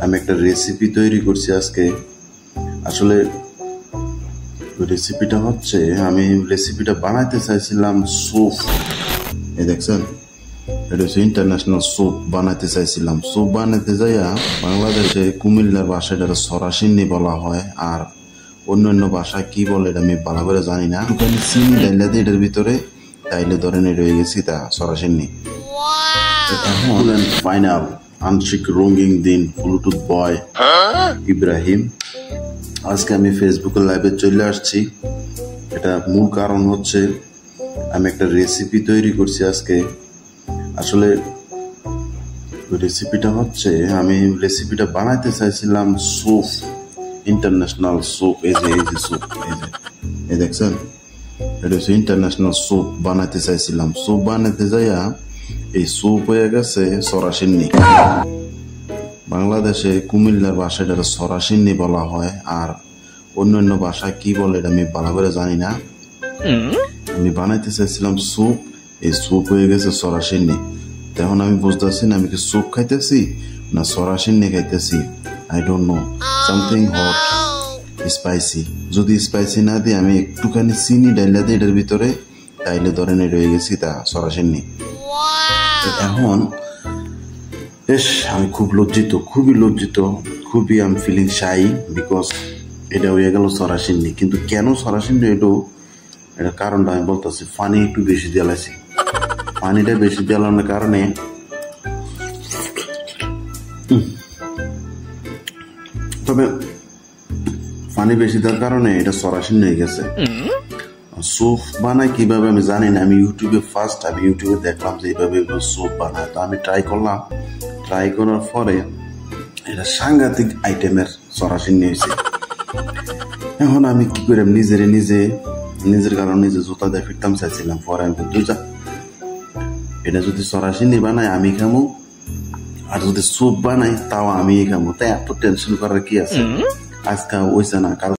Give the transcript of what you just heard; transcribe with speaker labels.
Speaker 1: আমি একটা রেসিপি তৈরি করছি আজকে। আসলে রেসিপিটা হচ্ছে, আমি রেসিপিটা বানাইতে চাইছিলাম স্যুপ। এই দেখছেন, এটা হচ্ছে ইন্টারন্যাশনাল স্যুপ বানাইতে চাইছিলাম। স্যুপ বানাইতে যাইয়া বাংলাদেশে কুমিল্লার ভাষায় এটা সরাসিন্নি বলা হয়, আর অন্য ভাষায় কি বলে এটা আমি ভালো করে জানি না। একটুখানি চিনি ডাইলা দিয়ে এটার ভিতরে, তাইলে ধরেন এটা হয়ে গেছি তা সরাসিন্নি। এখন ফাইনাল আংশিক রঙিন দিন ব্লুটুথ বয় ইব্রাহিম। আজকে আমি ফেসবুকে লাইভে চলে আসছি। এটা মূল কারণ হচ্ছে আমি একটা রেসিপি তৈরি করছি আজকে। আসলে রেসিপিটা হচ্ছে, আমি রেসিপিটা বানাইতে চাইছিলাম স্যুপ, ইন্টারন্যাশনাল স্যুপ। এই যে স্যুপ, এই দেখছেন, এটা হচ্ছে ইন্টারন্যাশনাল স্যুপ বানাইতে চাইছিলাম। স্যুপ বানাইতে যাইয়া এই স্যুপ হয়ে গেছে সরাসিন্নি। বাংলাদেশে কুমিল্লার ভাষায় এটা সরাসিন্নি বলা হয়, আর অন্য ভাষায় কি বলে এটা আমি ভালো করে জানি না। আমি বানাইতে চাইছিলাম স্যুপ, এই স্যুপ হয়ে গেছে সরাসিন্নি। তখন আমি বুঝতেছি না আমি কি স্যুপ খাইতেছি না সরাসিন্নি খাইতেছি। I don't know, something hot spicy. যদি স্পাইসি না দিয়ে আমি একটুখানি চিনি ডাইলা দিই এটার ভিতরে, তাইলে ধরেন এটা হয়ে গেছি তা সরাসিন্নি। এখন আমি খুব লজ্জিত, খুবই লজ্জিত, খুবই আমি ফিলিং শাই, বিকজ এটা হয়ে গেল সরাসিন্নি। কিন্তু কেন সরাসিন্নি এটার কারণটা আমি বলতেছি। পানি একটু বেশি জ্বালাইছি। পানিটা বেশি জ্বালানোর কারণে তবে পানি বেশি দেওয়ার কারণে এটা সরাসিন্নি হয়ে গেছে। স্যুপ বানায় কিভাবে আমি জানি না। আমি ইউটিউবে দেখলাম যে এইভাবে স্যুপ বানায়, তো আমি ট্রাই করলাম। ট্রাই করার পরে এটা সাংঘাতিক আইটেমের সরাসিন্নি হয়েছে। এখন আমি কি করে নিজের কারণে নিজে জুতা দিয়ে ফিরতাম চাইছিলাম। পরে আমি এটা যদি সরাসিন্নি বানায় আমি খামো, আর যদি স্যুপ বানাই তাও আমি খামো। তাই এত টেনশন করার কি আছে? আজকে হইছে না, কাল